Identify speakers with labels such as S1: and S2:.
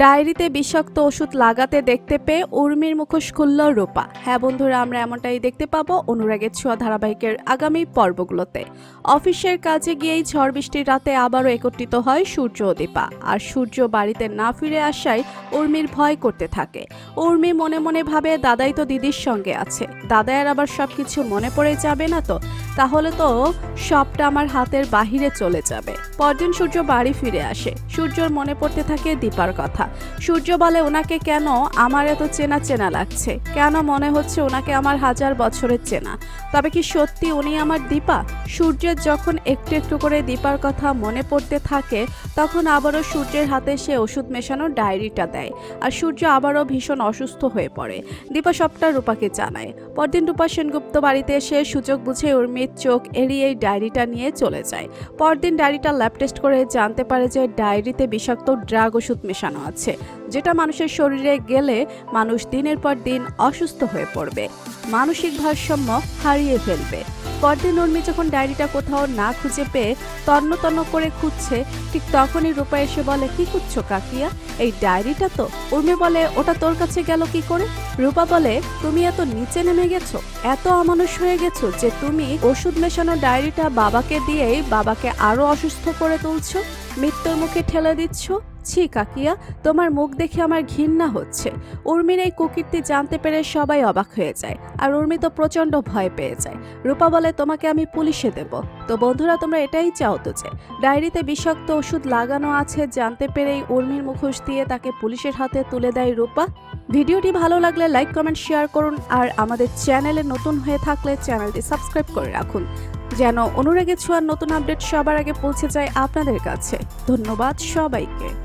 S1: ডায়েরিতে বিষাক্ত ওষুধ লাগাতে দেখতে পেয়ে উর্মির মুখোশ খুলল রূপা। হ্যাঁ বন্ধুরা, আমরা এমনটাই দেখতে পাবো অনুরাগের ছোঁয়া ধারাবাহিকের আগামী পর্বগুলোতে। অফিসের কাজে গিয়েই ঝড় বৃষ্টির রাতে আবারও একত্রিত হয় সূর্য ও দীপা। আর সূর্য বাড়িতে না ফিরে আসায় উর্মির ভয় করতে থাকে। উর্মি মনে মনে ভাবে, দাদাই তো দিদির সঙ্গে আছে, দাদাইয়ের আবার সবকিছু মনে পড়ে যাবে না তো? তাহলে তো সবটা আমার হাতের বাহিরে চলে যাবে। পরদিন সূর্য বাড়ি ফিরে আসে। সূর্যর মনে পড়তে থাকে দীপার কথা। সূর্য বলে, ওনাকে কেন আমার এত চেনা চেনা লাগছে, কেন মনে হচ্ছে ওনাকে আমার 1000 বছরের চেনা। তবে কি সত্যি উনি আমার দীপা? সূর্যের যখন একটু একটু করে দীপার কথা মনে পড়তে থাকে, তখন আবারও সূর্যের হাতে সে ওষুধ মেশানো ডায়েরিটা দেয়। আর সূর্য আবারও ভীষণ অসুস্থ হয়ে পড়ে। দীপা সবটা রূপাকে জানায়। পরদিন রূপা সেনগুপ্ত বাড়িতে এসে সুযোগ বুঝে উর্মির চোখ এড়িয়ে এই ডায়েরিটা নিয়ে চলে যায়। পরদিন ডায়েরিটা ল্যাব টেস্ট করে জানতে পারে যে ডায়েরিতে বিষাক্ত ড্রাগ ওষুধ মেশানো আছে, যেটা মানুষের শরীরে গেলে মানুষ দিনের পর দিন অসুস্থ হয়ে পড়বে, মানসিক ভারসাম্য হারিয়ে ফেলবে। পরদিন উর্মি যখন ডায়েরিটা কোথাও না খুঁজে পেয়ে তন্ন তন্ন করে খুঁজছে, ঠিক তখনই রূপা এসে বলে, কি খুঁজছো কাকিয়া? এই ডায়েরিটা তো। উর্মি বলে, ওটা তোর কাছে গেল কি করে? রূপা বলে, তুমি এত নিচে নেমে গেছো, এত অমানুষ হয়ে গেছো যে তুমি ওষুধ মেশানো ডায়েরিটা বাবাকে দিয়েই বাবাকে আরো অসুস্থ করে তুলছো, মৃত্যুর মুখে ঠেলে দিচ্ছ। ছি কাকিয়া, তোমার মুখ দেখে আমার ঘৃণা হচ্ছে। উর্মির এই কুকীর্তি জানতে পেরে সবাই অবাক হয়ে যায়, আর উর্মি তো প্রচন্ড ভয় পেয়ে যায়। রূপা বলে, তোমাকে আমি পুলিশে দেব। তো বন্ধুরা, তোমরা এটাই চাও তো যে ডায়েরিতে বিষাক্ত ওষুধ লাগানো আছে জানতে পেরেই উর্মির মুখোশ দিয়ে তাকে পুলিশের হাতে তুলে দেয় রূপা। ভিডিওটি ভালো লাগলে লাইক, কমেন্ট, শেয়ার করুন। আর আমাদের চ্যানেলে নতুন হয়ে থাকলে চ্যানেলটি সাবস্ক্রাইব করে রাখুন, যেন অনুরাগের ছোঁয়ার নতুন আপডেট সবার আগে পৌঁছে যায় আপনাদের কাছে। ধন্যবাদ সবাইকে।